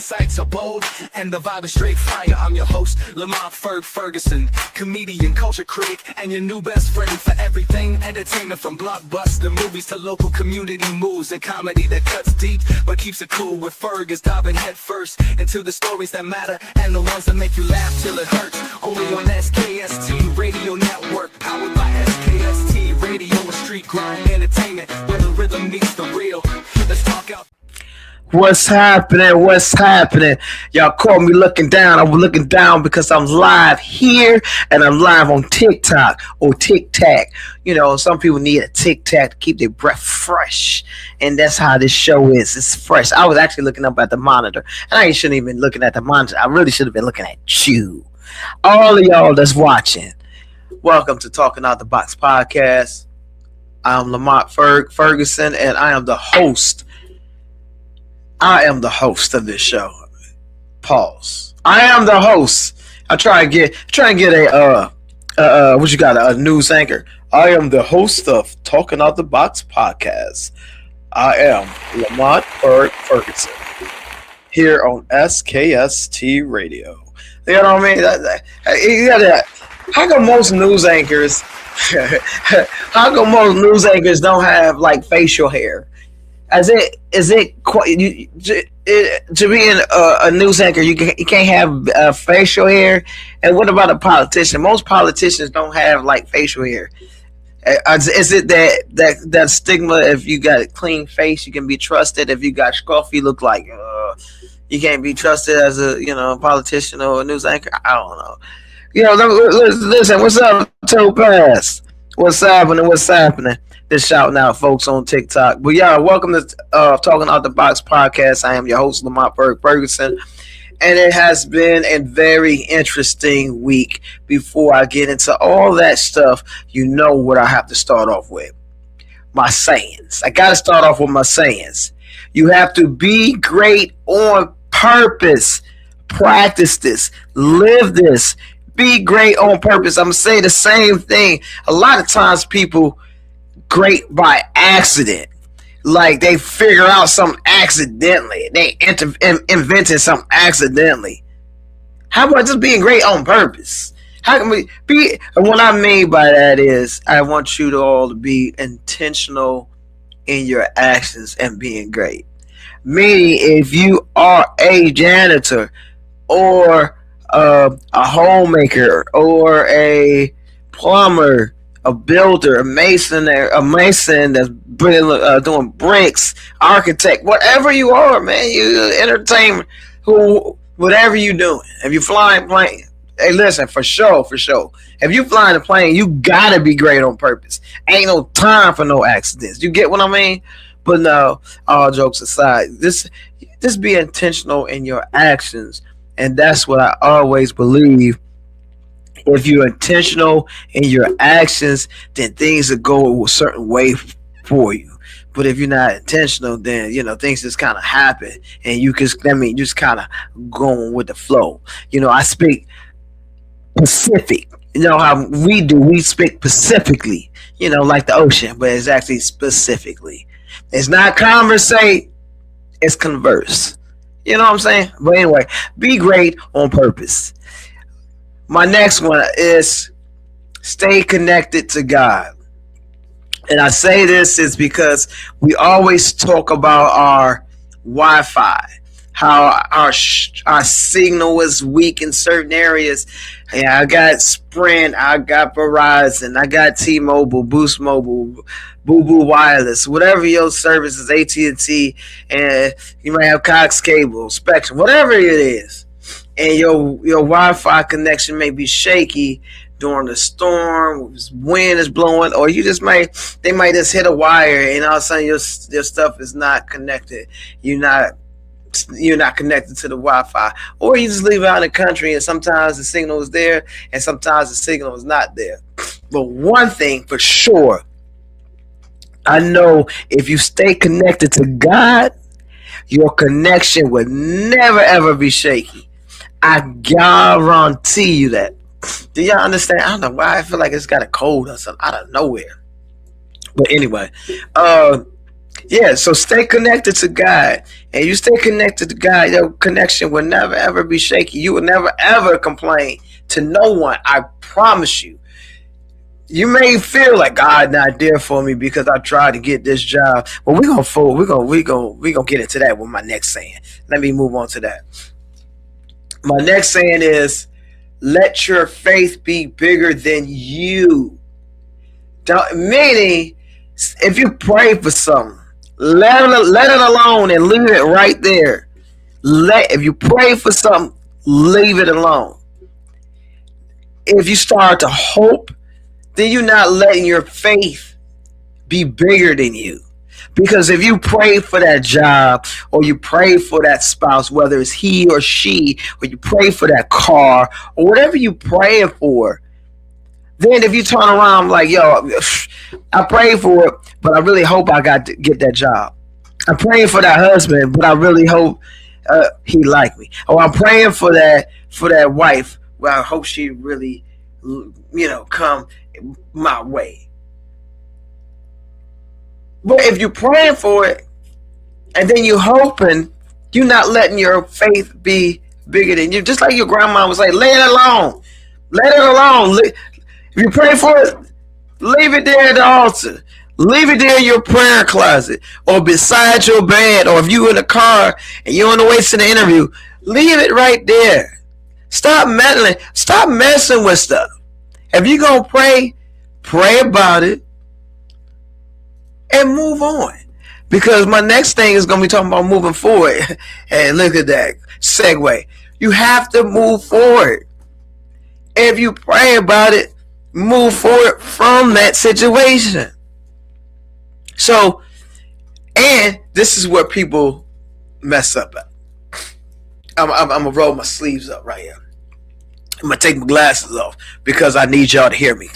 sights are bold, and the vibe is straight fire. I'm your host, Lamont Fergson, comedian, culture critic, and your new best friend for everything entertainment, from blockbuster movies to local community moves and comedy that cuts deep but keeps it cool. With Ferg is diving head first into the stories that matter and the ones that make you laugh till it hurts. Only on SKST Radio Network, powered by SKST Radio and Street Grind Entertainment, where the rhythm meets the real. Let's talk out. What's happening? What's happening? Y'all caught me looking down. I'm looking down because I'm live here and I'm live on TikTok or TikTok. You know, some people need a TikTok to keep their breath fresh, and that's how this show is. It's fresh. I was actually looking up at the monitor, and I shouldn't even been looking at the monitor. I really should have been looking at you. All of y'all that's watching, welcome to Talking Out the Box podcast. I'm Lamont Fergson, and I am the host. I am the host of this show. Pause. I am the host. I try and get what you got, a news anchor. I am the host of Talking Out the Box podcast. I am Lamont Fergson here on SKST Radio. You know what I mean? How come most news anchors don't have like facial hair? To be a news anchor, you can't have facial hair. And what about a politician? Most politicians don't have like facial hair. Is it that stigma? If you got a clean face, you can be trusted. If you got scruffy look like you can't be trusted as a politician or a news anchor. I don't know. Listen. What's up, Topaz? What's happening? Just shouting out folks on TikTok. But yeah, welcome to Talking Out the Box podcast. I am your host, Lamont Fergson, and it has been a very interesting week. Before I get into all that stuff, you know what I have to start off with. My sayings. I got to start off with my sayings. You have to be great on purpose. Practice this. Live this. Be great on purpose. I'm going to say the same thing. A lot of times people great by accident, like they figure out something accidentally, they invented something accidentally. How about just being great on purpose? How can we be? And what I mean by that is I want you to all to be intentional in your actions and being great. Meaning, if you are a janitor or a homemaker or a plumber, a builder, a mason that's doing bricks, architect, whatever you are, man, you entertainment, whatever you doing. If you flying plane, hey, listen, for sure. If you flying a plane, you gotta be great on purpose. Ain't no time for no accidents. You get what I mean? But no, all jokes aside, just be intentional in your actions, and that's what I always believe. If you're intentional in your actions, then things will go a certain way for you. But if you're not intentional, then things just kind of happen, and you just kind of going with the flow. I speak Pacific. How we speak pacifically. Like the ocean, but it's actually specifically. It's not conversate, it's converse. You know what I'm saying? But anyway, be great on purpose. My next one is stay connected to God. And I say this is because we always talk about our Wi-Fi, how our signal is weak in certain areas. Yeah, I got Sprint, I got Verizon, I got T-Mobile, Boost Mobile, Boo Boo Wireless, whatever your service is, AT&T, and you might have Cox Cable, Spectrum, whatever it is. And your Wi-Fi connection may be shaky during the storm, wind is blowing, or they might just hit a wire, and all of a sudden your stuff is not connected. You're not connected to the Wi-Fi, or you just leave out in the country, and sometimes the signal is there, and sometimes the signal is not there. But one thing for sure, I know if you stay connected to God, your connection will never ever be shaky. I guarantee you that. Do y'all understand? I don't know why I feel like it's got a cold or something out of nowhere. But anyway, Yeah, so stay connected to God. And you stay connected to God, your connection will never ever be shaky. You will never ever complain to no one. I promise you. You may feel like God not there for me because I tried to get this job. But we're gonna fold. We're gonna get into that with my next saying. Let me move on to that. My next saying is let your faith be bigger than you. Meaning, if you pray for something, let it alone and leave it right there. If you pray for something, leave it alone. If you start to hope, then you're not letting your faith be bigger than you. Because if you pray for that job or you pray for that spouse, whether it's he or she, or you pray for that car or whatever you praying for, then if you turn around like, yo, I prayed for it, but I really hope I got to get that job. I'm praying for that husband, but I really hope he like me. Or I'm praying for that wife, well, I hope she really, come my way. But if you're praying for it and then you're hoping, you're not letting your faith be bigger than you. Just like your grandma was like, lay it alone. Let it alone. If you pray for it, leave it there at the altar. Leave it there in your prayer closet or beside your bed, or if you're in a car and you're on the way to the interview, leave it right there. Stop meddling. Stop messing with stuff. If you're going to pray about it and move on. Because my next thing is going to be talking about moving forward. And look at that segue. You have to move forward. If you pray about it, move forward from that situation. So, and this is where people mess up at. I'm going to roll my sleeves up right here. I'm going to take my glasses off because I need y'all to hear me.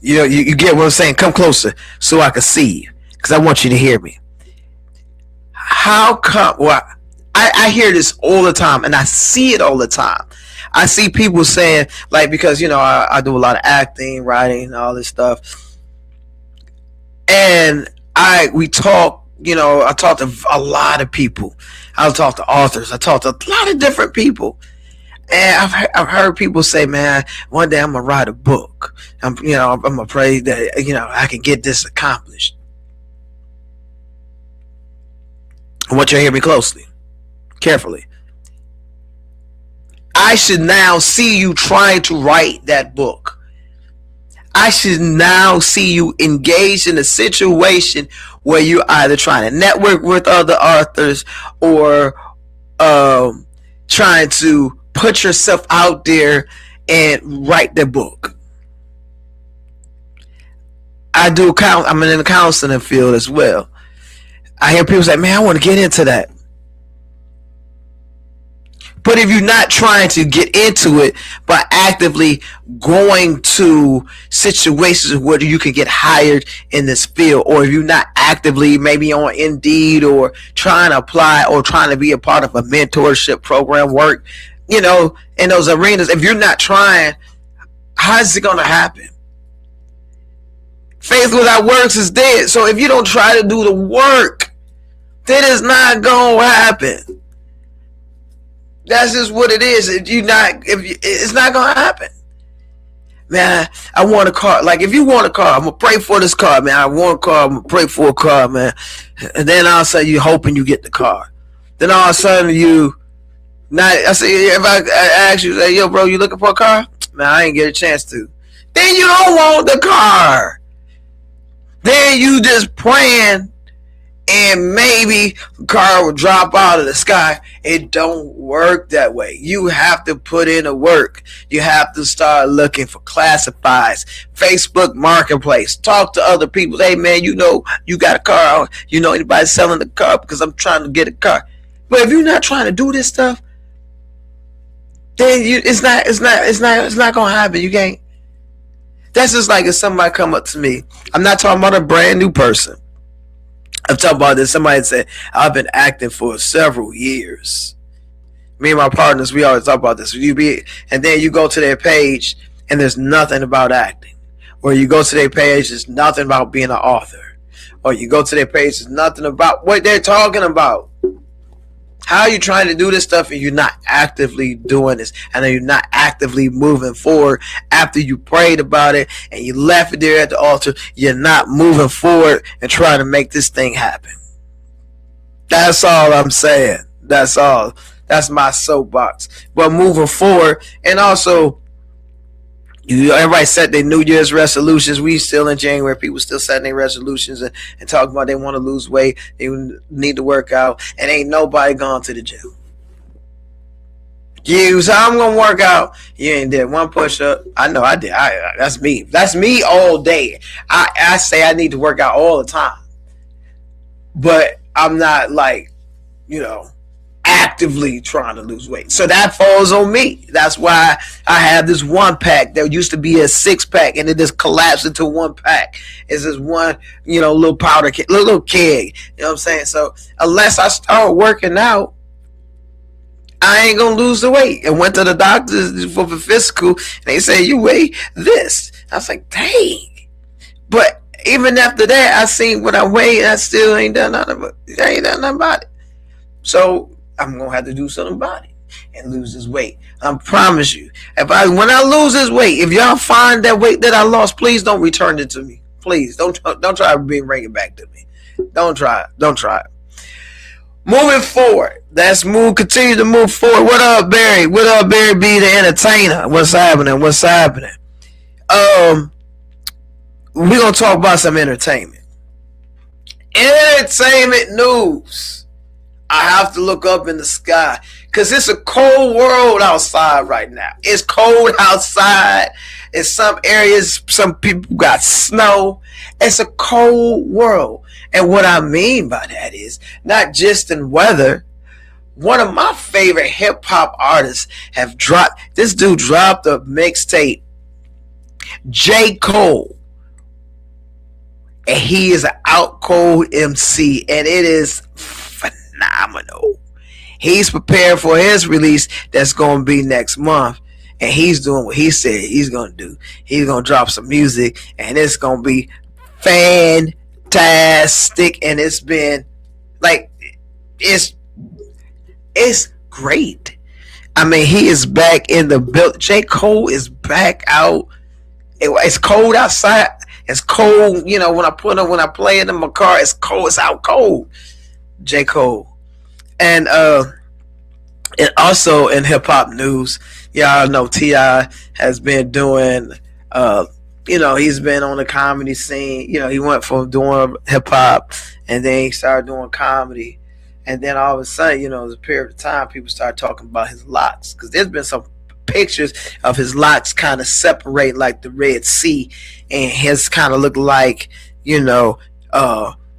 You get what I'm saying? Come closer so I can see you because I want you to hear me. How come? Well, I hear this all the time and I see it all the time. I see people saying, like, because, I do a lot of acting, writing, all this stuff. And we talk, I talk to a lot of people. I talk to authors. I talk to a lot of different people. And I've heard people say, man, one day I'm going to write a book. I'm going to pray that, I can get this accomplished. I want you to hear me closely, carefully. I should now see you trying to write that book. I should now see you engaged in a situation where you're either trying to network with other authors or trying to put yourself out there and write the book. I'm in the counseling field as well. I hear people say, man, I want to get into that. But if you're not trying to get into it by actively going to situations where you can get hired in this field, or if you're not actively maybe on Indeed or trying to apply or trying to be a part of a mentorship program work, in those arenas, if you're not trying, how's it going to happen? Faith without works is dead. So if you don't try to do the work, then it's not going to happen. That's just what it is. It's not gonna happen. Man, I want a car. Like, if you want a car, I'm gonna pray for this car, man. I want a car. I'm gonna pray for a car, man. And then all of a sudden you hoping you get the car. Then all of a sudden I say, if I ask you, say, yo, bro, you looking for a car? Man, I ain't get a chance to. Then you don't want the car. Then you just praying. And maybe a car will drop out of the sky. It don't work that way. You have to put in the work. You have to start looking for classifieds, Facebook Marketplace. Talk to other people. Hey, man, you got a car. You know anybody selling the car? Because I'm trying to get a car. But if you're not trying to do this stuff, then it's not gonna happen. You can't. That's just like if somebody come up to me. I'm not talking about a brand new person. I'm talking about this. Somebody said, I've been acting for several years. Me and my partners, we always talk about this. And then you go to their page and there's nothing about acting. Or you go to their page, there's nothing about being an author. or you go to their page, there's nothing about what they're talking about. How are you trying to do this stuff and you're not actively doing this, and then you're not actively moving forward after you prayed about it and you left it there at the altar? You're not moving forward and trying to make this thing happen. That's all I'm saying. That's all. That's my soapbox. But moving forward, and also, everybody set their New Year's resolutions. We still in January. People still setting their resolutions and talking about they want to lose weight. They need to work out. And ain't nobody gone to the gym. You, so I'm going to work out. You ain't did one push-up. I know I did. That's me. That's me all day. I say I need to work out all the time. But I'm not like, actively trying to lose weight. So that falls on me. That's why I have this 1-pack that used to be a 6-pack, and it just collapsed into 1-pack. It's this one, little powder keg, little keg. You know what I'm saying? So unless I start working out, I ain't gonna lose the weight. And went to the doctor for the physical, and they say you weigh this. I was like, dang. But even after that, I seen what I weighed. I still ain't done nothing about it. So I'm gonna have to do something about it and lose this weight. I promise you. When I lose this weight, if y'all find that weight that I lost, please don't return it to me. Please don't try to bring it back to me. Don't try it. Moving forward, continue to move forward. What up, Barry? What up, Barry B, the entertainer? What's happening? We're gonna talk about some entertainment news. I have to look up in the sky because it's a cold world outside right now. It's cold outside. In some areas, some people got snow. It's a cold world. And what I mean by that is not just in weather. One of my favorite hip hop artists this dude dropped a mixtape, J. Cole. And he is an out cold MC, and it is phenomenal. He's prepared for his release that's going to be next month, and he's doing what he said he's going to do. He's going to drop some music, and it's going to be fantastic. And it's been like it's great. I mean, he is back in the build. J. Cole is back out. It's cold outside. It's cold, when I play it in my car. It's cold. It's out cold. J. Cole. And also in hip hop news, y'all know T.I. has been doing, he's been on the comedy scene. He went from doing hip hop, and then he started doing comedy. And then all of a sudden, there's a period of time people started talking about his locks, because there's been some pictures of his locks kind of separate like the Red Sea, and his kind of look like,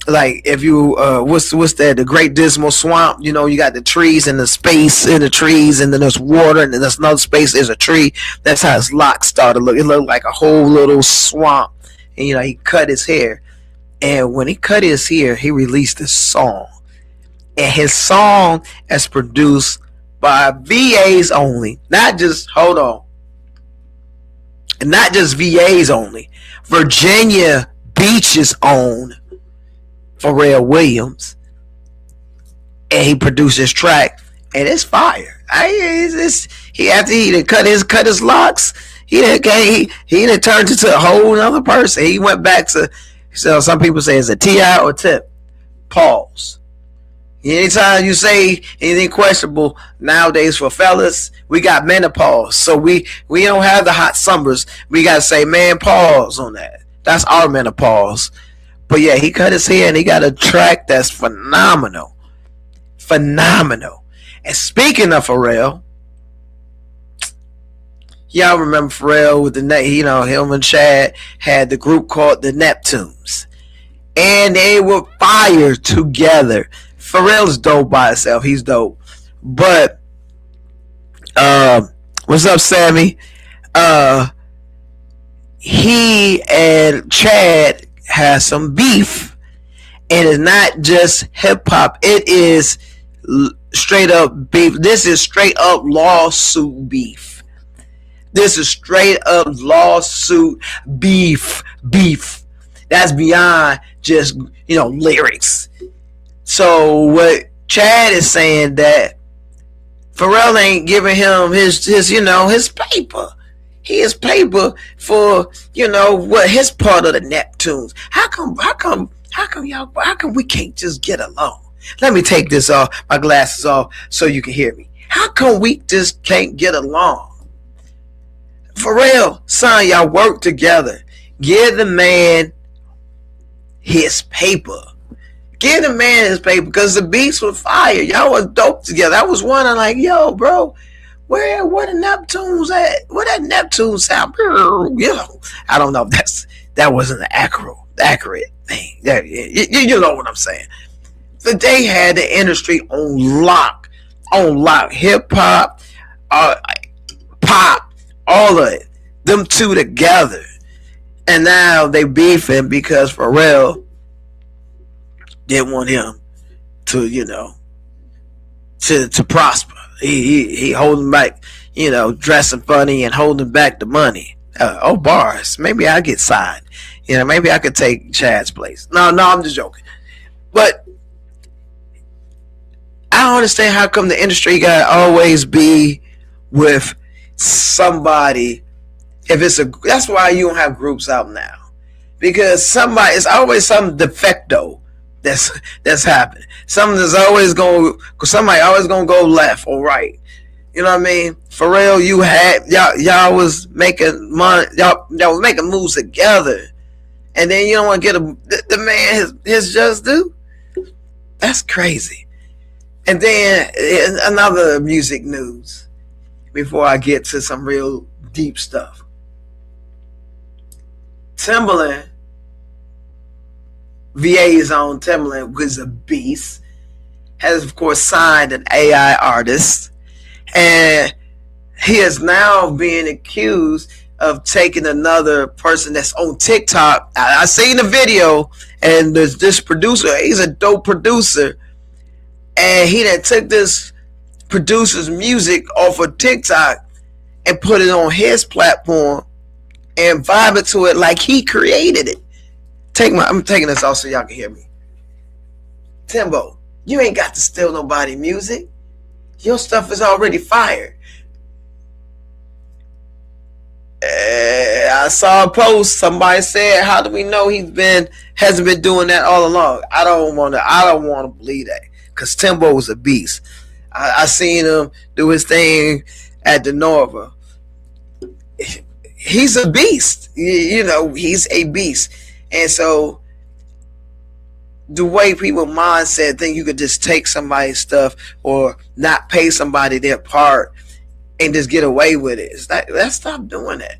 like if you what's that, the Great Dismal Swamp. You got the trees and the space in the trees, and then there's water, and then there's another space, there's a tree. That's how his locks started to look. It looked like a whole little swamp. And he cut his hair, and when he cut his hair, he released a song, and his song is produced by VAs only, not just VAs only. Virginia Beach's own Pharrell Williams, and he produced this track, and it's fire. After he done cut his locks, he done turned into a whole other person. He went back to, so some people say it's a T.I. or Tip. Pause. Anytime you say anything questionable nowadays for fellas, we got menopause. So we don't have the hot summers. We got to say, man, pause on that. That's our menopause. But yeah, he cut his hair, and he got a track that's phenomenal. Phenomenal. And speaking of Pharrell, y'all remember Pharrell with him and Chad had the group called the Neptunes. And they were fire together. Pharrell's dope by himself. He's dope. But what's up, Sammy? He and Chad has some beef, and it's not just hip hop. It is straight up beef. This is straight up lawsuit beef. This is straight up lawsuit beef. That's beyond just lyrics. So what Chad is saying that Pharrell ain't giving him his paper. He is paper for what his part of the Neptunes. How come we can't just get along? Let me take my glasses off so you can hear me. How come we just can't get along? Pharrell, son, y'all work together. Give the man his paper. Give the man his paper, because the beats were fire. Y'all was dope together. I was wondering, like, yo, bro, where the Neptunes at? Where that Neptune sound? I don't know if that wasn't the accurate thing. You know what I'm saying. But they had the industry on lock. Hip hop, pop, all of it. Them two together. And now they beefing because Pharrell didn't want him to, to prosper. He holding back, dressing funny and holding back the money. Bars. Maybe I get signed. Maybe I could take Chad's place. No, I'm just joking. But I don't understand how come the industry gotta always be with somebody. That's why you don't have groups out now, because it's always some defecto that's happening. Somebody always gonna go left or right. You know what I mean? Pharrell, y'all was making money, y'all was making moves together, and then you don't want to get the man his just due. That's crazy. And then another music news before I get to some real deep stuff. Timbaland, VA's own Timbaland, who's a beast, has of course signed an AI artist, and he is now being accused of taking another person that's on TikTok. I seen the video, and there's this producer. He's a dope producer, and he that took this producer's music off of TikTok and put it on his platform and vibe it to it like he created it. I'm taking this off so y'all can hear me. Timbo, you ain't got to steal nobody music. Your stuff is already fired. I saw a post. Somebody said, "How do we know hasn't been doing that all along?" I don't want to believe that, because Timbo was a beast. I seen him do his thing at the Nova. He's a beast. He's a beast. And so the way people mindset think you could just take somebody's stuff or not pay somebody their part and just get away with it. Let's stop doing that.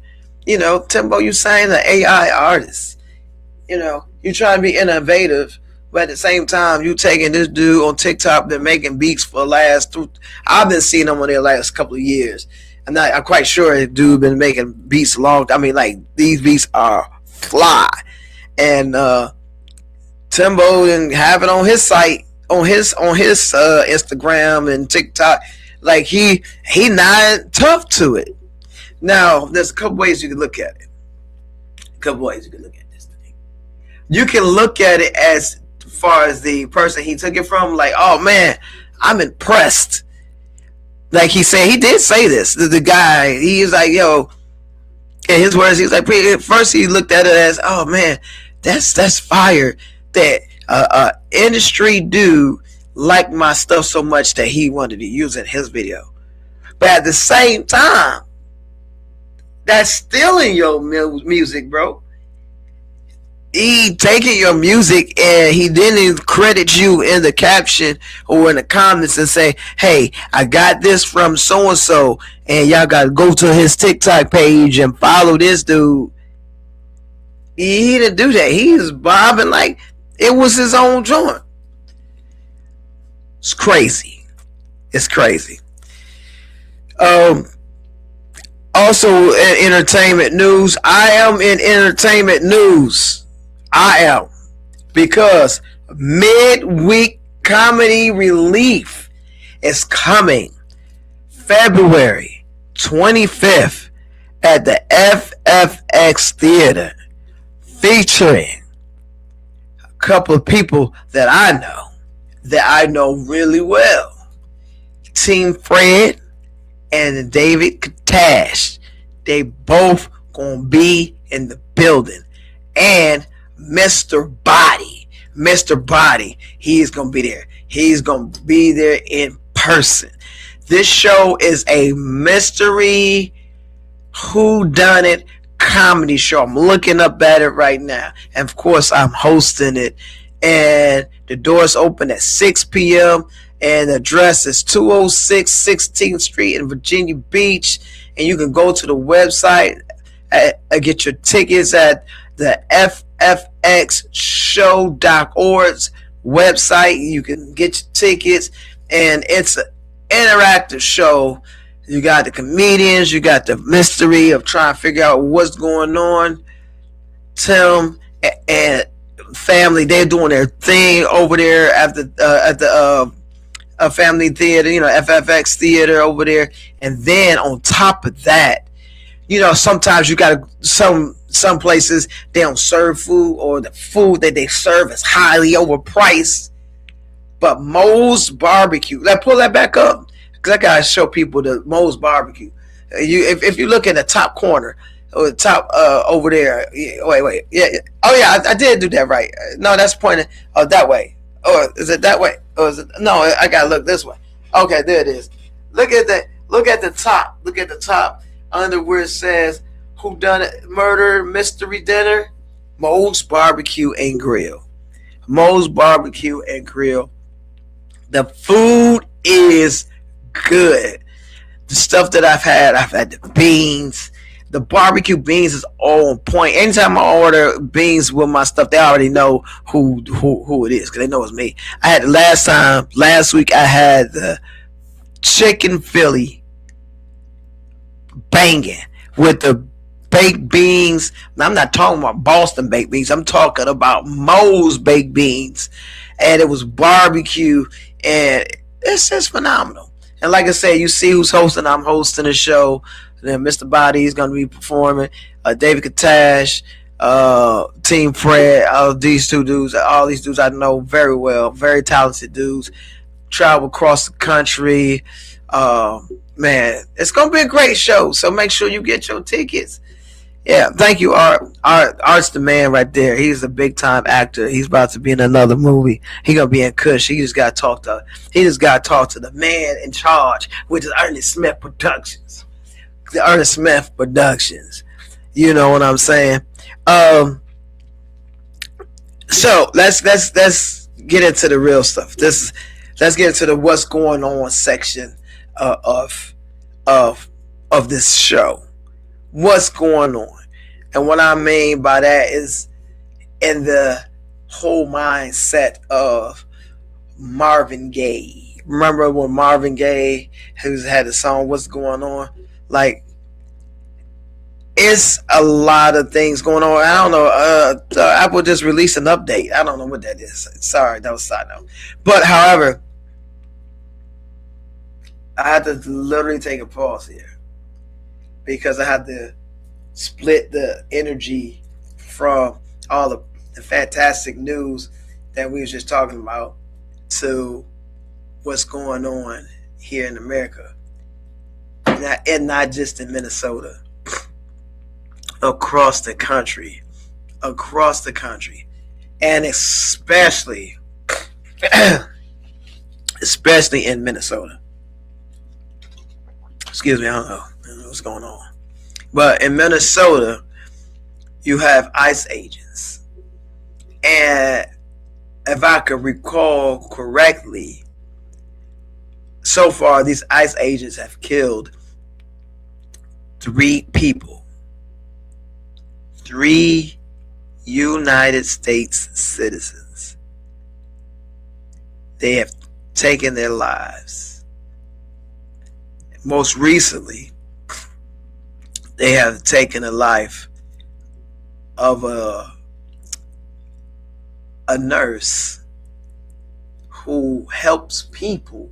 Timbo, you signed an AI artist. You trying to be innovative, but at the same time, you taking this dude on TikTok been making beats for I've been seeing him on their last couple of years. I'm quite sure the dude been making beats long. I mean, like, these beats are fly. And Timbo didn't have it on his site, on his Instagram and TikTok. Like, he not tough to it. Now, there's a couple ways you can look at it. This thing. You can look at it as far as the person he took it from, like, oh man, I'm impressed. Like he said, he did say this. The guy, he was like, yo, in his words, he was like, first he looked at it as, oh man, that's fire. That industry dude liked my stuff so much that he wanted to use it in his video. But at the same time, that's stealing your music, bro. He taking your music and he didn't credit you in the caption or in the comments and say, hey, I got this from so-and-so, and y'all got to go to his TikTok page and follow this dude. He didn't do that. He's bobbing like it was his own joint. It's crazy. Also in entertainment news, I am in entertainment news. I am, because midweek comedy relief is coming February 25th at the FFX Theater, featuring couple of people that I know really well. Team Fred and David Katash. They both gonna be in the building. And Mr. Body. Mr. Body, he is gonna be there. He's gonna be there in person. This show is a mystery whodunit comedy show. I'm looking up at it right now. And of course, I'm hosting it. And the doors open at 6 p.m. And the address is 206 16th Street in Virginia Beach. And you can go to the website, get your tickets at the ffxshow.org's website. You can get your tickets. And it's an interactive show. You got the comedians, you got the mystery of trying to figure out what's going on. Tim and family, they're doing their thing over there at the family theater, FFX theater over there. And then on top of that, sometimes you got some places they don't serve food, or the food that they serve is highly overpriced. But Moe's Barbecue, pull that back up. I gotta show people the Moe's Barbecue. If you look in the top corner or the top over there, wait, yeah. Oh yeah, I did do that right. No, that's pointing that way. Or is it that way? Or is it? No, I gotta look this way. Okay, there it is. Look at that. Look at the top. Look at the top under where it says "Who Done It? Murder Mystery Dinner." Moe's Barbecue and Grill. Moe's Barbecue and Grill. The food is good. The stuff that I've had the beans. The barbecue beans is on point. Anytime I order beans with my stuff, they already know who it is, because they know it's me. I had last week I had the chicken Philly banging with the baked beans. Now, I'm not talking about Boston baked beans. I'm talking about Moe's baked beans. And it was barbecue, and it's just phenomenal. And like I said, you see who's hosting. I'm hosting the show. Then Mr. Body is going to be performing. David Katash, Team Fred, all these dudes I know very well. Very talented dudes. Travel across the country. Man, it's going to be a great show. So make sure you get your tickets. Yeah, thank you, Art. Art's the man right there. He's a big time actor. He's about to be in another movie. He's gonna be in Kush. He just got to talk to the man in charge, which is Ernest Smith Productions. The Ernest Smith Productions. You know what I'm saying? So let's get into the real stuff. Let's get into the what's going on section of this show. What's going on? And what I mean by that is in the whole mindset of Marvin Gaye. Remember when Marvin Gaye had the song "What's Going On"? Like, it's a lot of things going on. I don't know. Apple just released an update. I don't know what that is. Sorry, that was a side note. But however, I had to literally take a pause here, because I had to split the energy from all the fantastic news that we was just talking about to what's going on here in America. And not just in Minnesota. Across the country. And especially in Minnesota. Excuse me, I don't know what's going on. But in Minnesota, you have ICE agents. And if I could recall correctly, so far these ICE agents have killed 3 people. 3 United States citizens. They have taken their lives. Most recently, they have taken the life of a nurse who helps people,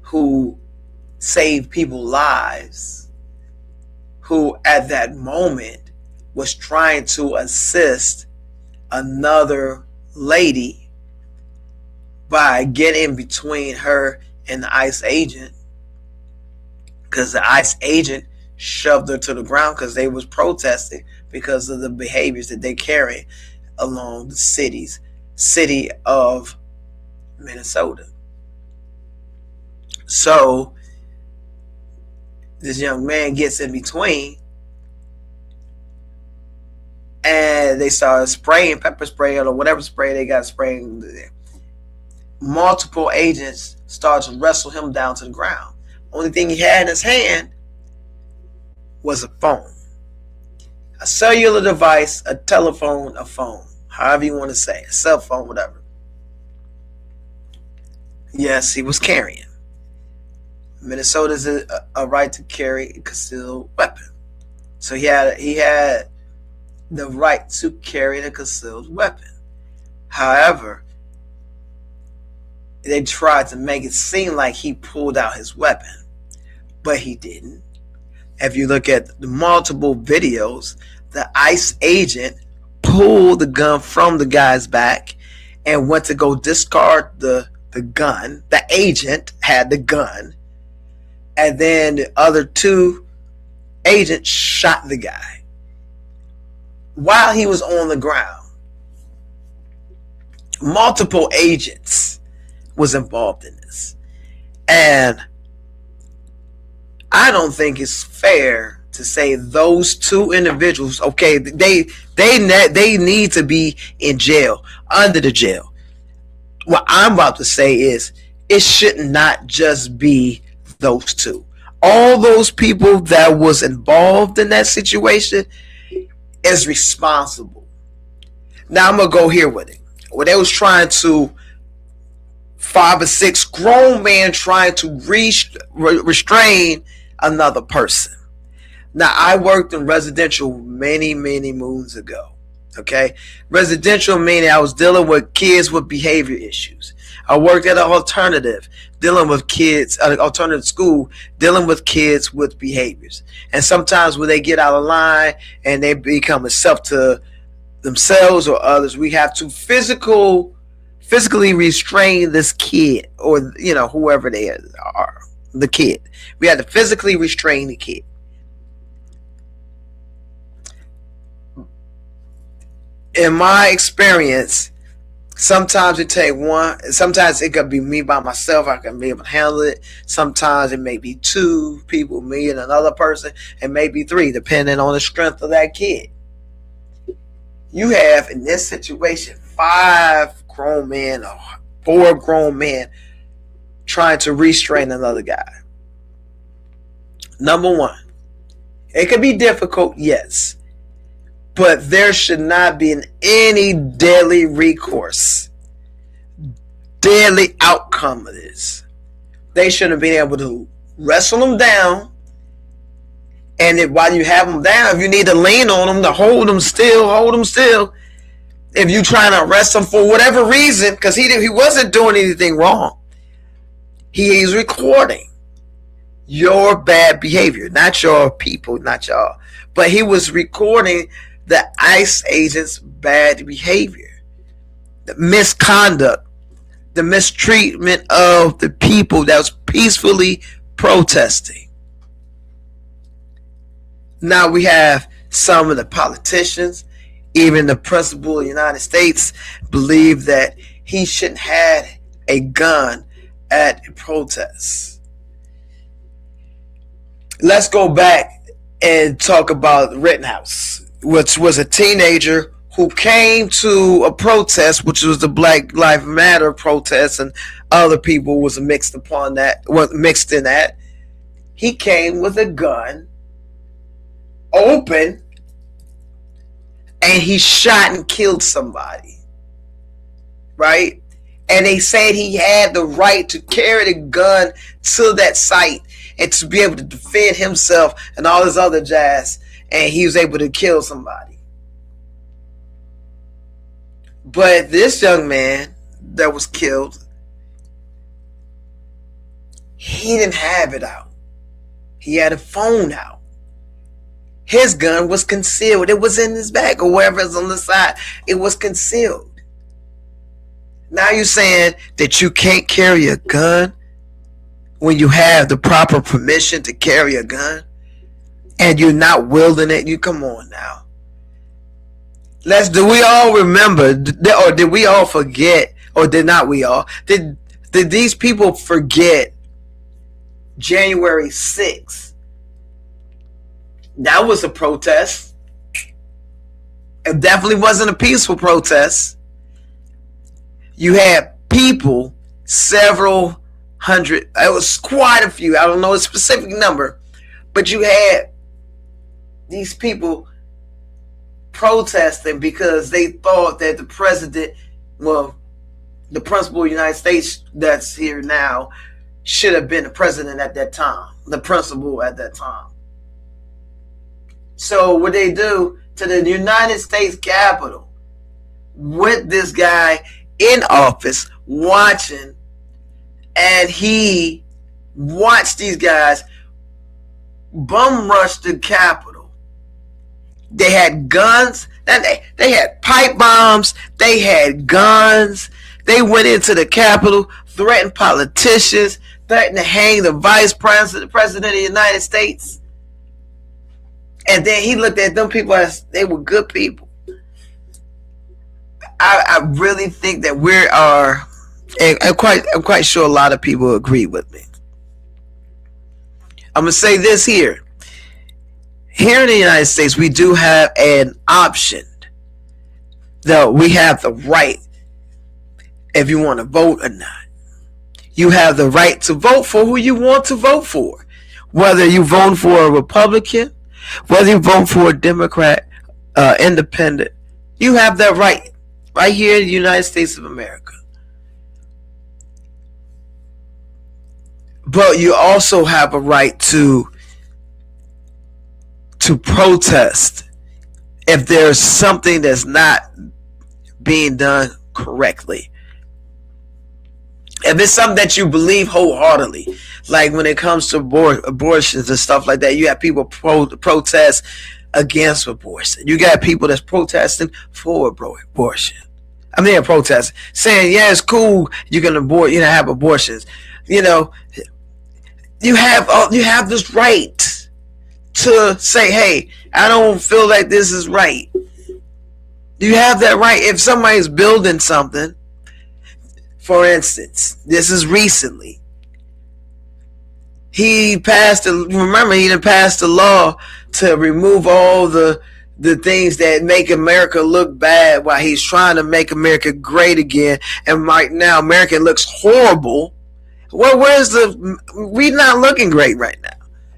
who save people's lives, who at that moment was trying to assist another lady by getting in between her and the ICE agent, because the ICE agent shoved her to the ground because they was protesting because of the behaviors that they carry along the city of Minnesota. So this young man gets in between, and they started spraying pepper spray or whatever spray they got spraying. Multiple agents started to wrestle him down to the ground. Only thing he had in his hand was a phone, a cellular device, a telephone, a phone, however you want to say, a cell phone, whatever. Yes, he was carrying. Minnesota's a right to carry a concealed weapon, so he had the right to carry a concealed weapon. However, they tried to make it seem like he pulled out his weapon, but he didn't. If you look at the multiple videos, the ICE agent pulled the gun from the guy's back and went to go discard the gun. The agent had the gun, and then the other two agents shot the guy while he was on the ground. Multiple agents was involved in this, and I don't think it's fair to say those two individuals, okay, they need to be in jail, under the jail. What I'm about to say is it should not just be those two. All those people that was involved in that situation is responsible. Now I'm gonna go here with it. When they was trying to 5 or 6 grown men trying to restrain another person. Now, I worked in residential many moons ago. Okay, residential meaning I was dealing with kids with behavior issues. I worked at an alternative, dealing with kids at an alternative school, dealing with kids with behaviors. And sometimes when they get out of line and they become a self to themselves or others, we have to physically restrain this kid, or whoever they are, the kid. We had to physically restrain the kid. In my experience, sometimes it take one. Sometimes it could be me by myself. I can be able to handle it. Sometimes it may be 2 people, me and another person, and maybe 3, depending on the strength of that kid. You have in this situation 5 grown men or 4 grown men trying to restrain another guy. Number one, it could be difficult, yes, but there should not be any deadly recourse, deadly outcome of this. They should have been able to wrestle them down, and if, while you have them down, if you need to lean on them to hold them still, hold them still. If you're trying to arrest him for whatever reason, because he wasn't doing anything wrong, he is recording your bad behavior, not your people, not y'all, but he was recording the ICE agent's bad behavior, the misconduct, the mistreatment of the people that was peacefully protesting. Now we have some of the politicians, even the principal of the United States, believe that he shouldn't have a gun at protests. Let's go back and talk about Rittenhouse, which was a teenager who came to a protest, which was the Black Lives Matter protest, and other people was mixed in that. He came with a gun, open, and he shot and killed somebody, right? And they said he had the right to carry the gun to that site and to be able to defend himself and all this other jazz, and he was able to kill somebody. But this young man that was killed, he didn't have it out. He had a phone out. His gun was concealed. It was in his bag or wherever it's on the side. It was concealed. Now you're saying that you can't carry a gun when you have the proper permission to carry a gun, and you're not wielding it. You come on now. Do we all remember, or did we all forget, or did not we all? Did these people forget January 6th? That was a protest. It definitely wasn't a peaceful protest. You had people, several hundred, it was quite a few, I don't know a specific number, but you had these people protesting because they thought that the president, well, the principal of the United States that's here now, should have been the president at that time, the principal at that time. So what they do to the United States Capitol with this guy in office watching, and he watched these guys bum rush the Capitol. They had guns, they had pipe bombs, they had guns. They went into the Capitol, threatened politicians, threatened to hang the vice president of the United States. And then he looked at them people as they were good people. I really think that we are, and I'm quite sure a lot of people agree with me. I'm going to say this here. Here in the United States, we do have an option. Though we have the right, if you want to vote or not. You have the right to vote for who you want to vote for. Whether you vote for a Republican, whether you vote for a Democrat, independent, you have that right here in the United States of America. But you also have a right to protest if there's something that's not being done correctly. If it's something that you believe wholeheartedly, like when it comes to abortions and stuff like that, you have people protest against abortion. You got people that's protesting for abortion. I mean, they're protesting, saying, yeah, it's cool, you can abort, have abortions. You have this right to say, hey, I don't feel like this is right. You have that right. If somebody's building something, for instance, this is recently, he passed the law to remove all the things that make America look bad while he's trying to make America great again. And right now, America looks horrible. Well, we're not looking great right now.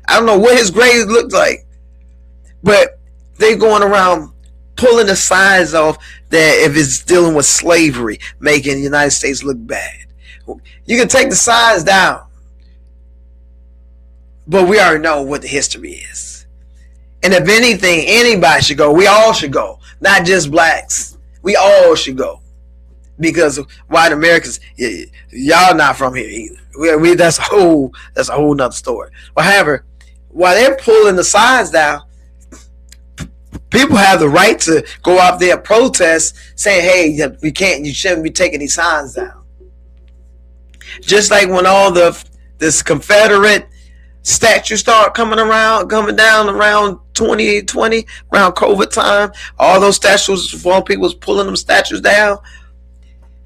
I don't know what his grades look like, but they're going around pulling the signs off that if it's dealing with slavery, making the United States look bad. You can take the signs down, but we already know what the history is. And if anything, anybody should go. We all should go, not just blacks. We all should go, because white Americans, y'all not from here either. That's a whole nother story. However, while they're pulling the signs down, people have the right to go out there and protest, saying, hey, you shouldn't be taking these signs down. Just like when all this Confederate statues start coming down around 2020, around COVID time, all those statues, people was pulling them statues down.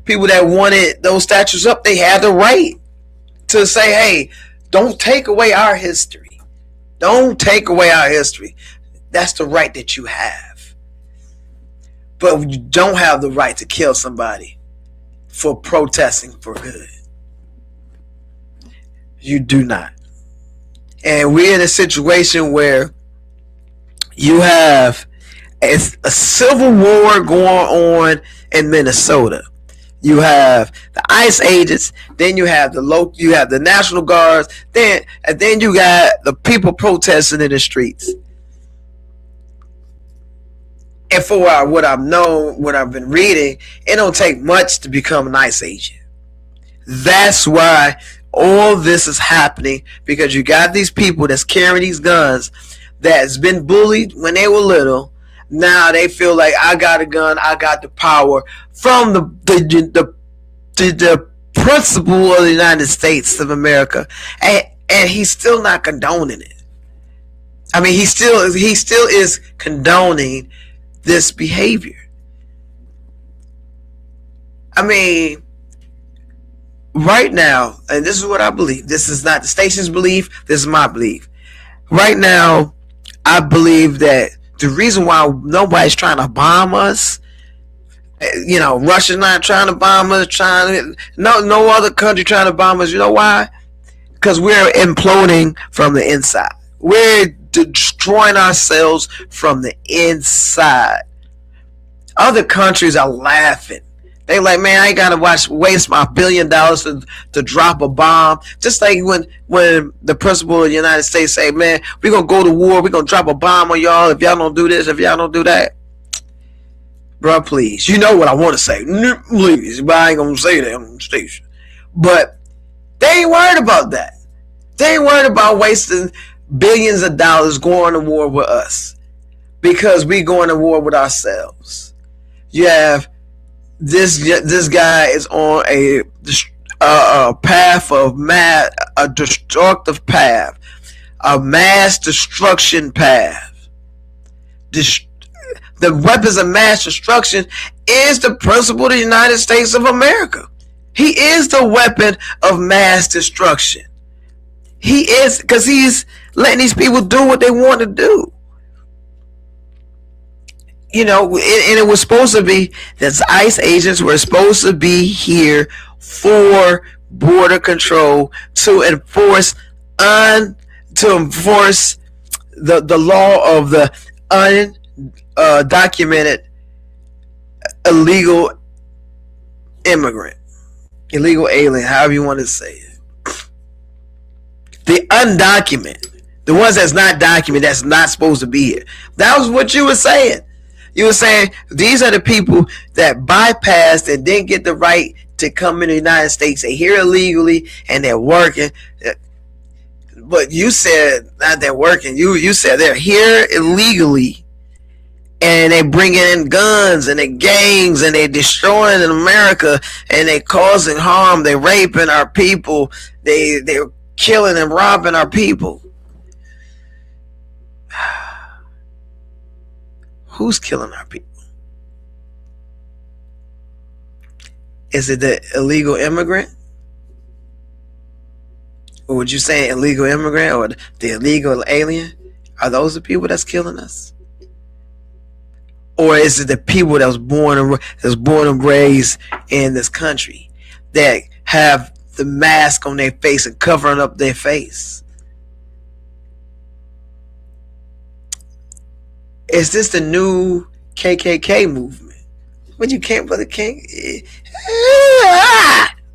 People that wanted those statues up, they had the right to say, hey, don't take away our history. Don't take away our history. That's the right that you have. But you don't have the right to kill somebody for protesting for good. You do not. And we're in a situation where you have a civil war going on in Minnesota. You have the ICE agents, then you have the National Guards, then you got the people protesting in the streets. And for what I've known, what I've been reading, it don't take much to become an ICE agent. That's why all this is happening, because you got these people that's carrying these guns that's been bullied when they were little. Now they feel like, I got a gun, I got the power from the the principle of the United States of America, and he's still not condoning it. I mean, he still is condoning this behavior. I mean, right now, and this is what I believe. This is not the station's belief. This is my belief. Right now, I believe that the reason why nobody's trying to bomb us, Russia's not trying to bomb us, no other country trying to bomb us. You know why? Because we're imploding from the inside. We're destroying ourselves from the inside. Other countries are laughing. They like, man, I ain't gotta waste my $1 billion to drop a bomb. Just like when the principal of the United States say, man, we're gonna go to war, we're gonna drop a bomb on y'all if y'all don't do this, if y'all don't do that. Bro, please. You know what I want to say. Please. But I ain't gonna say that on the station. But they ain't worried about that. They ain't worried about wasting billions of dollars going to war with us. Because we going to war with ourselves. You have this guy is on a path of a destructive path, a mass destruction path. The weapons of mass destruction is the principle of the United States of America. He is the weapon of mass destruction. He is, because he's letting these people do what they want to do. And it was supposed to be that ICE agents were supposed to be here for border control to enforce the law of the undocumented illegal immigrant, illegal alien, however you want to say it. The undocumented, the ones that's not documented, that's not supposed to be here. That was what you were saying. You were saying these are the people that bypassed and didn't get the right to come in the United States. They're here illegally and they're working. But you said not they're working. You said they're here illegally and they bringing in guns and they gangs and they destroying in America and they causing harm. They raping our people. They're killing and robbing our people. Who's killing our people? Is it the illegal immigrant? Or would you say illegal immigrant or the illegal alien? Are those the people that's killing us? Or is it the people that was born and raised in this country that have the mask on their face and covering up their face? Is this the new KKK movement? But you can't put the king.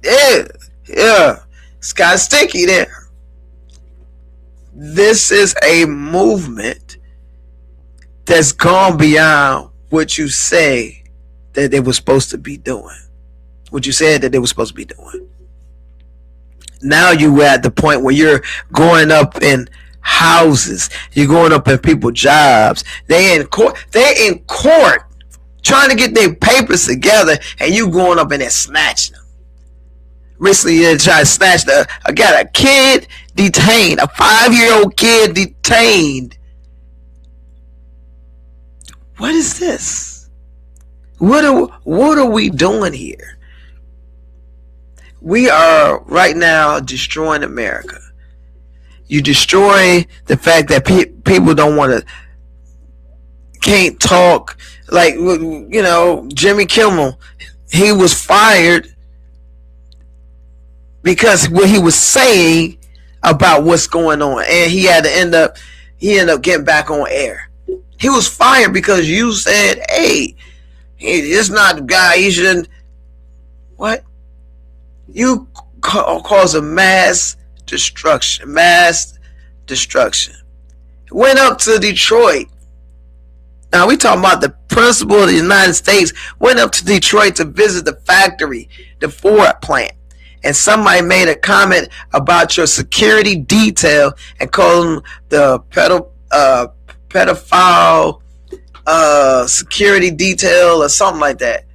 Yeah. It's kind of sticky there. This is a movement that's gone beyond what you say that they were supposed to be doing. What you said that they were supposed to be doing. Now you at the point where you're going up in houses, you're going up in people's jobs. They in court trying to get their papers together, and you going up in there snatching them. Recently, they tried to snatch I got a kid detained, a 5-year-old kid detained. What is this? What are we doing here? We are right now destroying America. You destroy the fact that people don't want to, can't talk. Like, Jimmy Kimmel, he was fired because what he was saying about what's going on, and he ended up getting back on air. He was fired because you said, "Hey, it's not the guy. He shouldn't." What? You cause a mass destruction. Went up to Detroit. Now we talking about the principal of the United States went up to Detroit to visit the factory, the Ford plant, and somebody made a comment about your security detail and called them the pedophile security detail or something like that.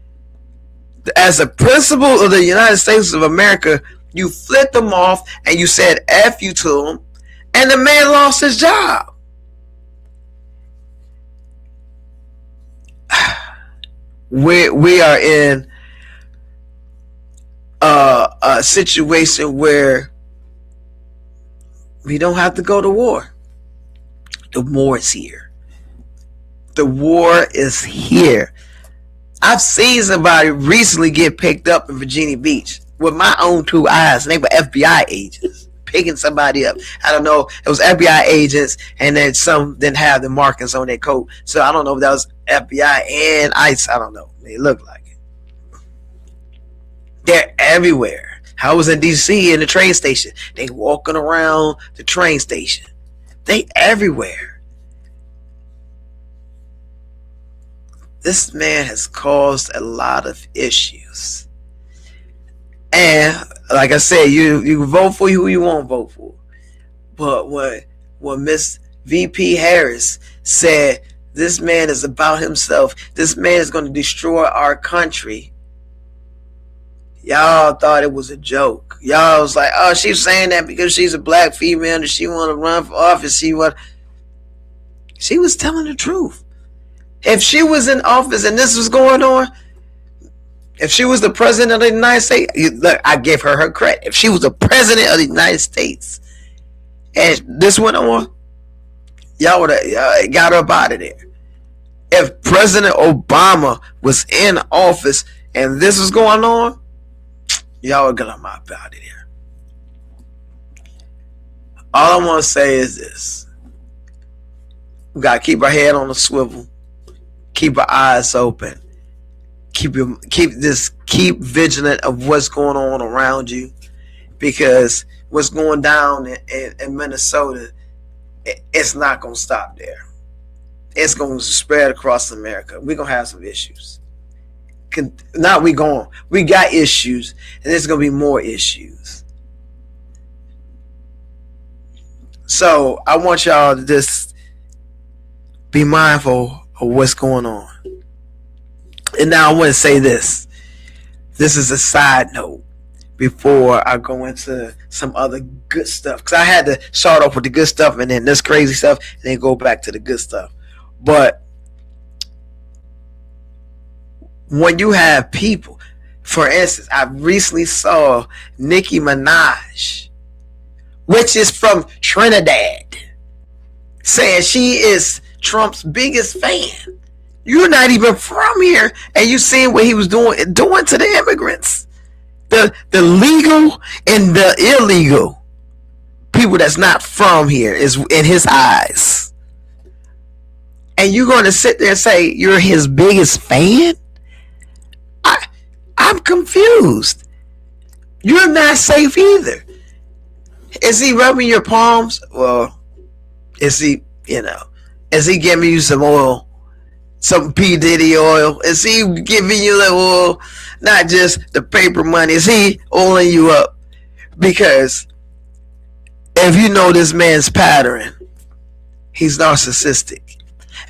As a principal of the United States of America, you flipped them off and you said F you to him, and the man lost his job. We are in a situation where we don't have to go to war. The war is here. The war is here. I've seen somebody recently get picked up in Virginia Beach with my own two eyes. And they were FBI agents picking somebody up. I don't know. It was FBI agents, and then some didn't have the markings on their coat. So I don't know if that was FBI and ICE. I don't know. They look like it. They're everywhere. I was in DC in the train station. They walking around the train station. They everywhere. This man has caused a lot of issues. And like I said, you vote for who you want to vote for. But when Miss VP Harris said this man is about himself, this man is going to destroy our country, y'all thought it was a joke. Y'all was like, oh, she's saying that because she's a black female and she want to run for office. She was telling the truth. If she was in office and this was going on, if she was the president of the United States, look, I give her credit. If she was the president of the United States and this went on, y'all would have got her up out of there. If President Obama was in office and this was going on, y'all would get him out of there. All I want to say is this. We got to keep our head on the swivel. Keep our eyes open. Keep vigilant of what's going on around you, because what's going down in Minnesota, it's not going to stop there. It's going to spread across America. We're going to have some issues. We got issues, and there's going to be more issues. So I want y'all to just be mindful of what's going on. And now I want to say this. This is a side note before I go into some other good stuff, because I had to start off with the good stuff and then this crazy stuff and then go back to the good stuff. But when you have people, for instance, I recently saw Nicki Minaj, which is from Trinidad, saying she is Trump's biggest fan. You're not even from here, and you seeing what he was doing to the immigrants, the legal and the illegal people that's not from here is in his eyes. And you're going to sit there and say you're his biggest fan? I'm confused. You're not safe either. Is he rubbing your palms? Well, is he giving you some oil? Some P. Diddy oil? Is he giving you the oil? Not just the paper money. Is he oiling you up? Because if you know this man's pattern, he's narcissistic.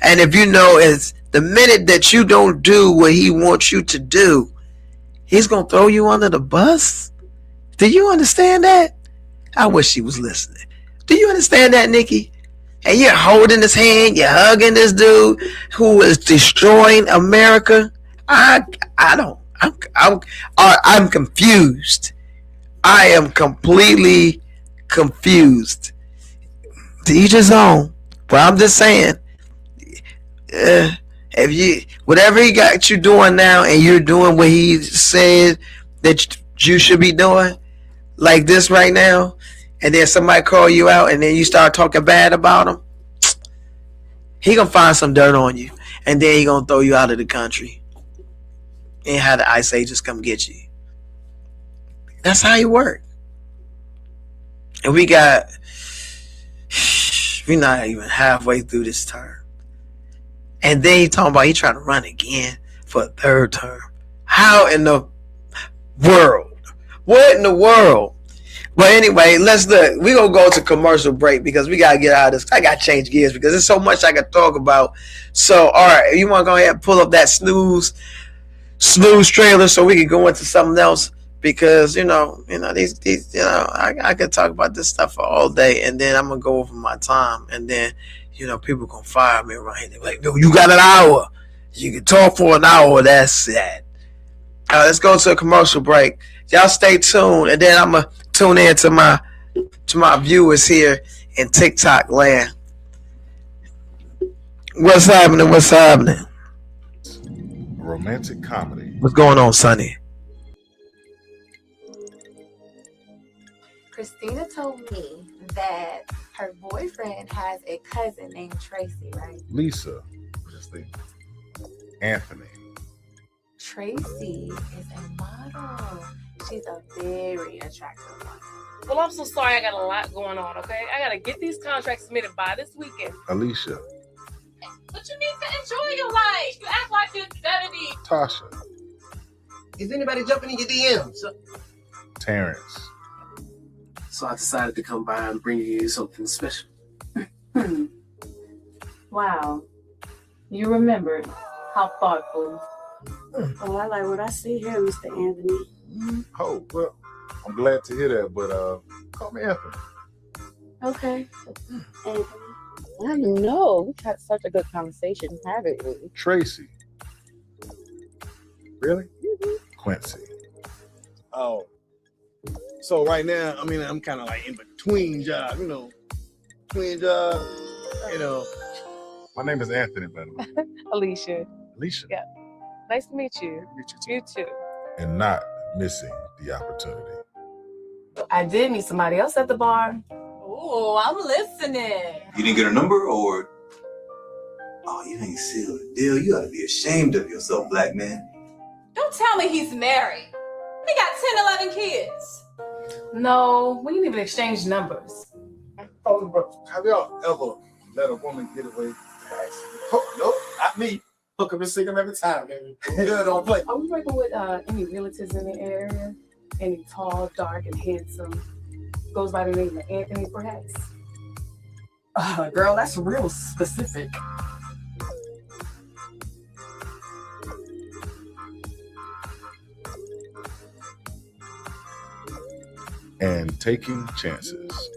And if you know it's the minute that you don't do what he wants you to do, he's going to throw you under the bus. Do you understand that? I wish he was listening. Do you understand that, Nikki? And you're holding his hand, you're hugging this dude who is destroying America. I'm confused. I am completely confused. To each his own. But I'm just saying, whatever he got you doing now, and you're doing what he said that you should be doing, like this right now, and then somebody call you out and then you start talking bad about him, he gonna find some dirt on you, and then he gonna throw you out of the country and have the ICE agents come get you. That's how he work. And we're not even halfway through this term, and then he talking about he trying to run again for a third term. How in the world? What in the world? But anyway, let's look. We're going to go to commercial break because we got to get out of this. I got to change gears because there's so much I can talk about. So, all right, you want to go ahead and pull up that snooze snooze trailer so we can go into something else because these I could talk about this stuff for all day and then I'm gonna go over my time and then people gonna fire me right. They're like, no, you got an hour. You can talk for an hour. That's it. Let's go to a commercial break. Y'all stay tuned and then I'm gonna tune in to my viewers here in TikTok land. What's happening? What's happening? Romantic comedy. What's going on, Sonny? Christina told me that her boyfriend has a cousin named Tracy, right? Lisa. Just think. Anthony. Tracy is a model. She's a very attractive one. Well, I'm so sorry. I got a lot going on, okay? I got to get these contracts submitted by this weekend. Alicia. But you need to enjoy your life. You act like you're 70. Tasha. Is anybody jumping in your DMs? Terrence. So I decided to come by and bring you something special. Wow. You remembered. How thoughtful. Oh, I like what I see here, Mr. Anthony. Oh, well, I'm glad to hear that, but call me Anthony. Okay. Anthony. I know. We've had such a good conversation, haven't we? Tracy. Really? Quincy. Oh. So right now, I mean, I'm kind of like in between jobs, between jobs, My name is Anthony, by the way. Alicia. Alicia. Yeah. Nice to meet you. You too. And not missing the opportunity. I did meet somebody else at the bar. Oh, I'm listening. You didn't get her number, or you ain't sealed the deal. You ought to be ashamed of yourself, black man. Don't tell me he's married. He got 10, 11 kids. No, we didn't even exchange numbers. Oh, bro, have y'all ever let a woman get away? Oh, nope, not me. Hook up and sick him every time, baby. Don't play. Are we working with any relatives in the area? Any tall, dark, and handsome? Goes by the name of Anthony, perhaps? Girl, that's real specific. And taking chances.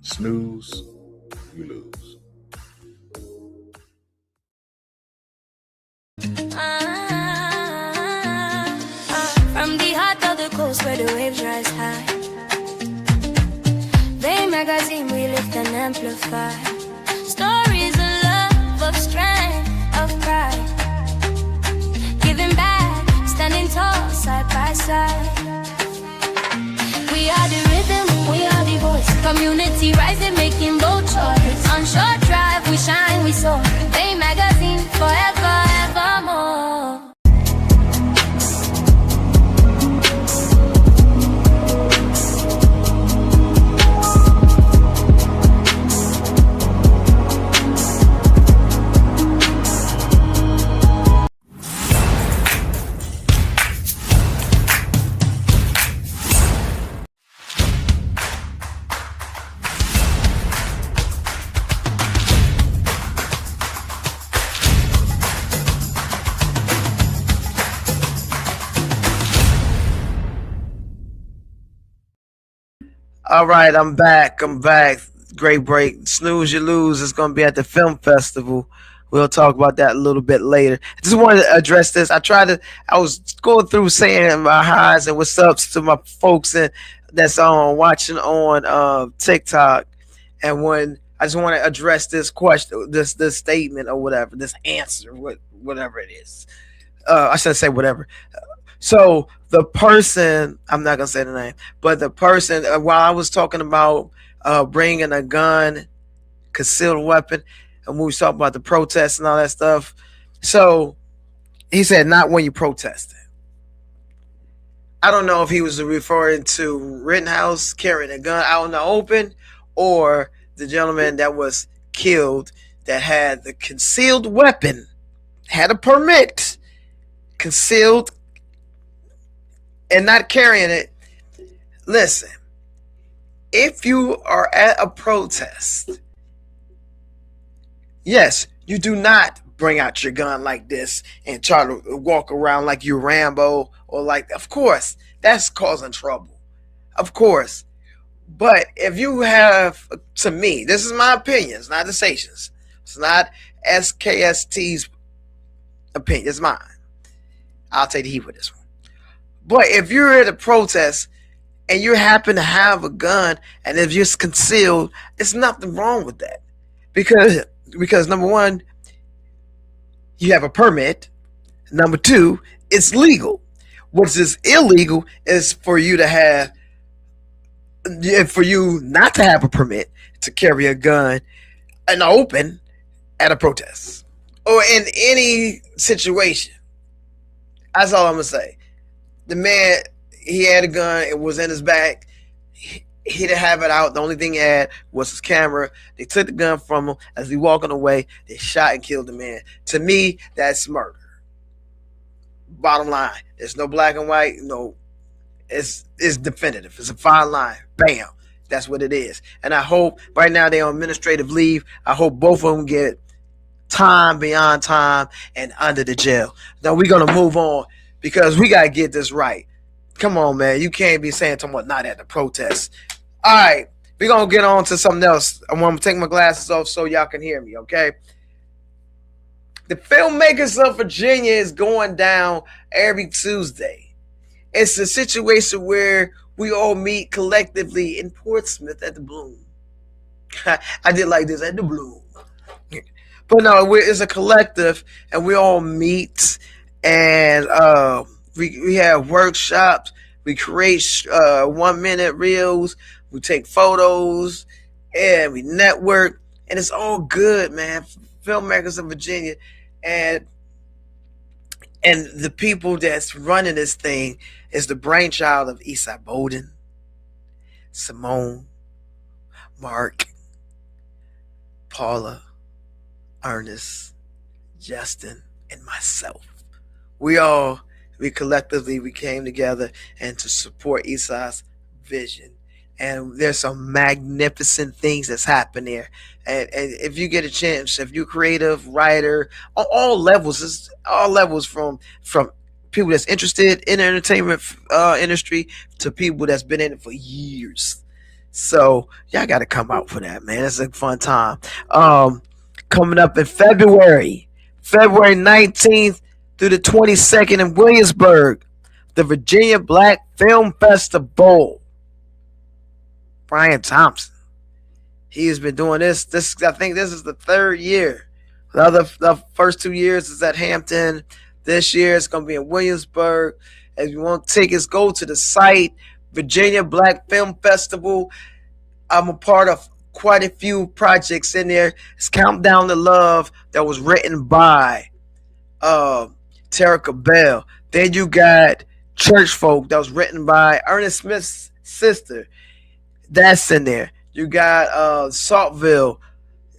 Snooze, you lose. From the heart of the coast where the waves rise high, Bay magazine we lift and amplify stories of love, of strength, of pride, giving back, standing tall side by side. We are the rhythm, we are the voice, community rising, making bold choice. On short drive we shine, we soar, Bay magazine forever, evermore. All right, I'm back. Great break. Snooze, you lose. It's going to be at the film festival. We'll talk about that a little bit later. I just wanted to address this. I was going through saying my highs and what's ups to my folks that's watching on TikTok. And when I just want to address this question, this statement or whatever, this answer, whatever it is. I should say whatever. So the person, I'm not going to say the name, but the person, while I was talking about bringing a gun, concealed weapon, and we was talking about the protests and all that stuff. So he said, not when you protesting. I don't know if he was referring to Rittenhouse carrying a gun out in the open or the gentleman that was killed that had the concealed weapon, had a permit, concealed and not carrying it. Listen, if you are at a protest, yes, you do not bring out your gun like this and try to walk around like you're Rambo or like, of course, that's causing trouble. Of course. But if you have, to me, this is my opinion, it's not the station's. It's not SKST's opinion, it's mine. I'll take the heat with this one. But if you're at a protest and you happen to have a gun and if you're concealed, it's nothing wrong with that. Because number one, you have a permit. Number two, it's legal. What is illegal is for you not to have a permit to carry a gun in the open at a protest or in any situation. That's all I'm gonna say. The man, he had a gun. It was in his back. He didn't have it out. The only thing he had was his camera. They took the gun from him as he walking away. They shot and killed the man. To me, that's murder. Bottom line, there's no black and white. No, it's definitive. It's a fine line. Bam. That's what it is. And I hope right now they're on administrative leave. I hope both of them get time beyond time and under the jail. Now we're gonna move on because we gotta get this right. Come on, man. You can't be saying someone not at the protest. All right, we're gonna get on to something else. I want to take my glasses off so y'all can hear me, okay? The Filmmakers of Virginia is going down every Tuesday. It's a situation where we all meet collectively in Portsmouth at the Bloom. I did like this, at the Bloom. But no, it's a collective, and we all meet, and we have workshops. We create 1 minute reels. We take photos, and we network, and it's all good, man. Filmmakers of Virginia, and the people that's running this thing is the brainchild of Eastside Bowden, Simone, Mark, Paula, Ernest, Justin, and myself. We collectively came together and to support Eastside's vision. And there's some magnificent things that's happened there. And if you get a chance, if you're a creative writer, on all levels from people that's interested in the entertainment industry to people that's been in it for years. So y'all got to come out for that, man. It's a fun time. Coming up in February 19th through the 22nd in Williamsburg, the Virginia Black Film Festival. Brian Thompson. He has been doing this. I think this is the third year. The first 2 years is at Hampton. This year it's going to be in Williamsburg. If you want tickets, go to the site, Virginia Black Film Festival. I'm a part of quite a few projects in there. It's Countdown to Love that was written by Terica Bell. Then you got Church Folk that was written by Ernest Smith's sister. That's in there. You got Saltville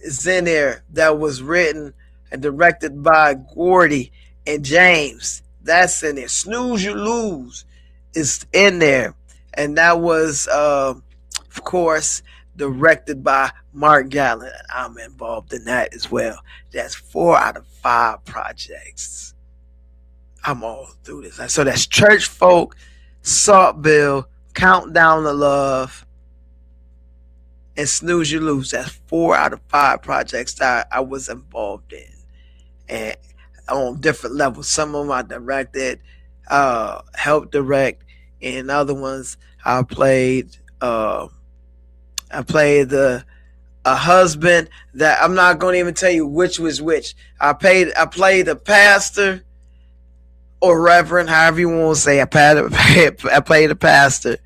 is in there that was written and directed by Gordy and James. That's in there. Snooze You Lose is in there. And that was, of course, directed by Mark Gallen. I'm involved in that as well. That's 4 out of 5 projects. I'm all through this. So that's Church Folk, Saltville, Countdown to Love, and Snooze You Lose. That's 4 out of 5 projects that I was involved in, and on different levels. Some of them I directed, helped direct, and other ones I played. A husband that I'm not going to even tell you which was which. I played a pastor or reverend, however you want to say. I played a pastor.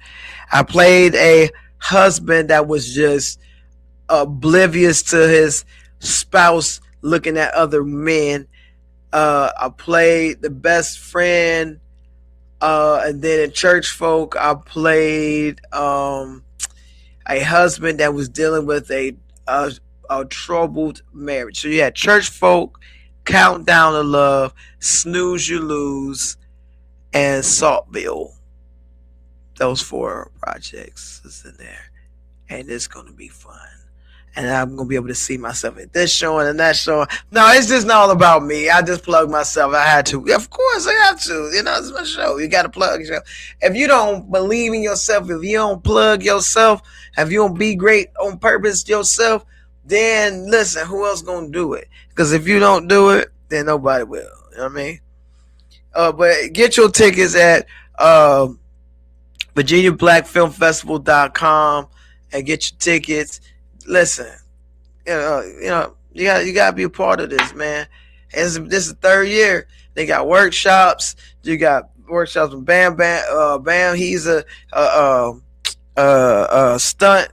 I played a husband that was just oblivious to his spouse looking at other men. I played the best friend, and then in Church Folk I played a husband that was dealing with a troubled marriage. So you had Church Folk, Countdown to Love, Snooze You Lose, and Saltville. Those 4 projects is in there. and it's gonna be fun. And I'm gonna be able to see myself at this show and that show. No, it's just not all about me. I just plug myself. I had to. Of course, I have to. You know, it's my show. You got to plug yourself. If you don't believe in yourself, if you don't plug yourself, if you don't be great on purpose yourself, then listen, who else gonna do it? Because if you don't do it, then nobody will. You know what I mean? But get your tickets at VirginiaBlackFilmFestival.com and get your tickets. Listen, you gotta be a part of this, man. This is the third year. They got workshops. You got workshops with Bam. He's a stunt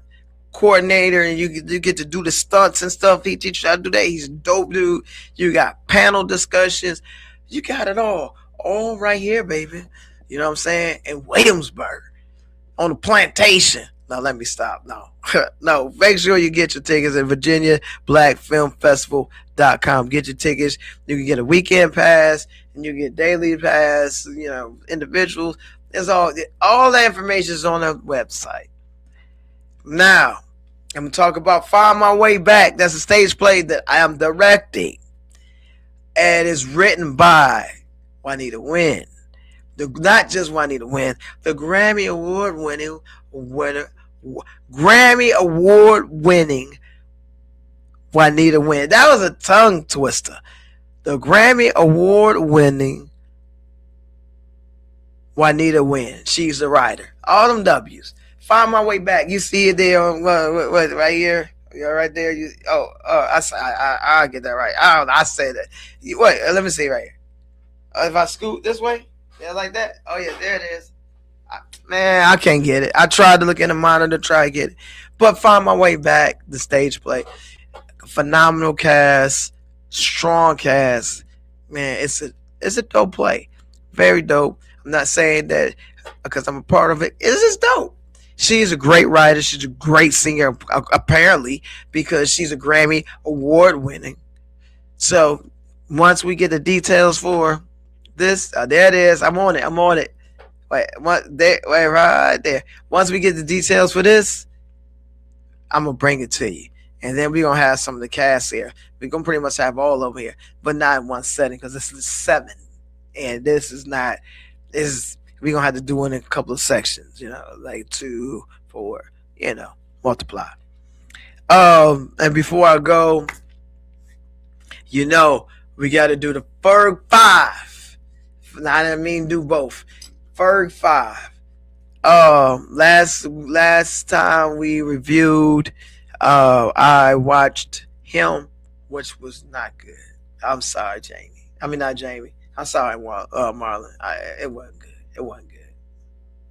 coordinator, and you get to do the stunts and stuff. He teaches you how to do that. He's a dope dude. You got panel discussions. You got it all right here, baby. You know what I'm saying? In Williamsburg, on the plantation. No, let me stop. No, make sure you get your tickets at VirginiaBlackFilmFestival.com. Get your tickets. You can get a weekend pass, and you get daily pass. You know, individuals. It's all that information is on the website. Now, I'm gonna talk about Find My Way Back. That's a stage play that I am directing, and it's written by Juanita Wynn. Not just Juanita Wynn, the Grammy Award winning Juanita Wynn. That was a tongue twister. The Grammy Award winning Juanita Wynn. She's the writer. All them W's. Find My Way Back. You see it there on right here. You're right there. I get that right. I say that. Wait, let me see right here. If I scoot this way, yeah, like that. Oh yeah, there it is. Man, I can't get it. I tried to look in the monitor to try to get it, but Find My Way Back, the stage play, phenomenal cast, strong cast. Man, it's a dope play, very dope. I'm not saying that because I'm a part of it. It's just dope. She's a great writer. She's a great singer, apparently, because she's a Grammy Award winning. So once we get the details for this, there it is. I'm on it. Wait, right there. Once we get the details for this, I'm gonna bring it to you, and then we're gonna have some of the cast here. We're gonna pretty much have all over here, but not in one setting because this is 7, and this is not. We're gonna have to do it in a couple of sections, like 2, 4, multiply. And before I go, we got to do the Ferg 5. I didn't mean do both. Ferg 5. Last time we reviewed, I watched him, which was not good. I'm sorry, Jamie. I mean, not Jamie. I'm sorry, Marlon. It wasn't good. It wasn't good.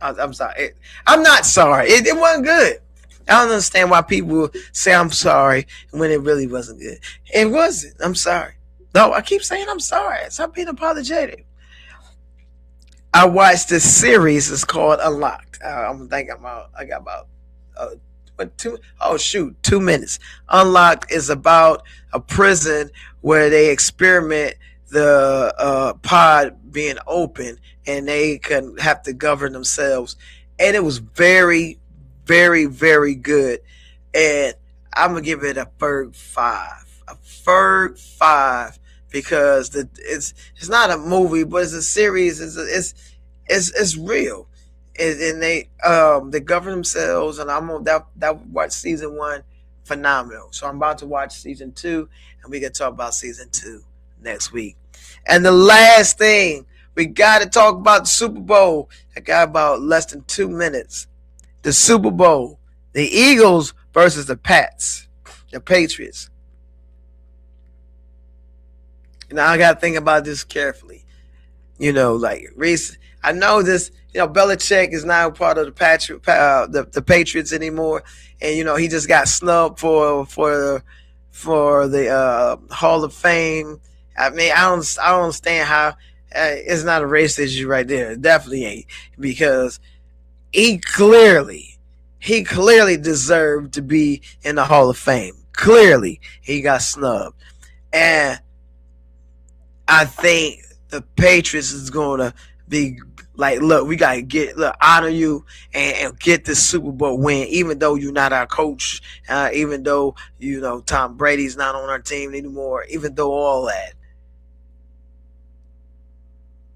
I'm sorry. I'm not sorry. It wasn't good. I don't understand why people say I'm sorry when it really wasn't good. It wasn't. I'm sorry. No, I keep saying I'm sorry. Stop being apologetic. I watched this series. It's called Unlocked. I got about 2 minutes. Unlocked is about a prison where they experiment the pod being open, and they can have to govern themselves. And it was very, very, very good. And I'm gonna give it a Ferg 5. A Ferg 5 because it's not a movie, but it's a series. It's real. And they govern themselves. And I'm on that watch season 1, phenomenal. So I'm about to watch season 2, and we can talk about season 2 next week. And the last thing, we got to talk about the Super Bowl. I got about less than 2 minutes. The Super Bowl, the Eagles versus the Patriots. Now I got to think about this carefully. Like Reese, I know this. Belichick is not part of the Patriots anymore, and he just got snubbed for the Hall of Fame. I mean, I don't understand how it's not a race issue right there. It definitely ain't, because he clearly deserved to be in the Hall of Fame. Clearly, he got snubbed, and I think the Patriots is going to be Like, look, we gotta honor you and get this Super Bowl win, even though you're not our coach, even though Tom Brady's not on our team anymore, even though all that.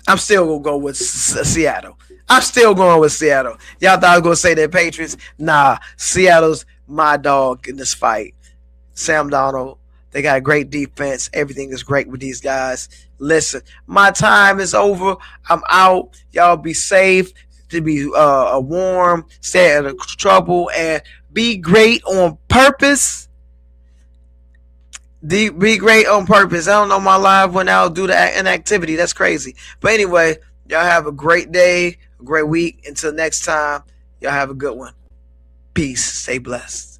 I'm still gonna go with Seattle. I'm still going with Seattle. Y'all thought I was gonna say the Patriots? Nah, Seattle's my dog in this fight. Sam Darnold. They got a great defense. Everything is great with these guys. Listen, my time is over. I'm out. Y'all be safe. To be warm. Stay out of trouble. And be great on purpose. Be great on purpose. I don't know, my live went out due to an activity. That's crazy. But anyway, y'all have a great day, a great week. Until next time, y'all have a good one. Peace. Stay blessed.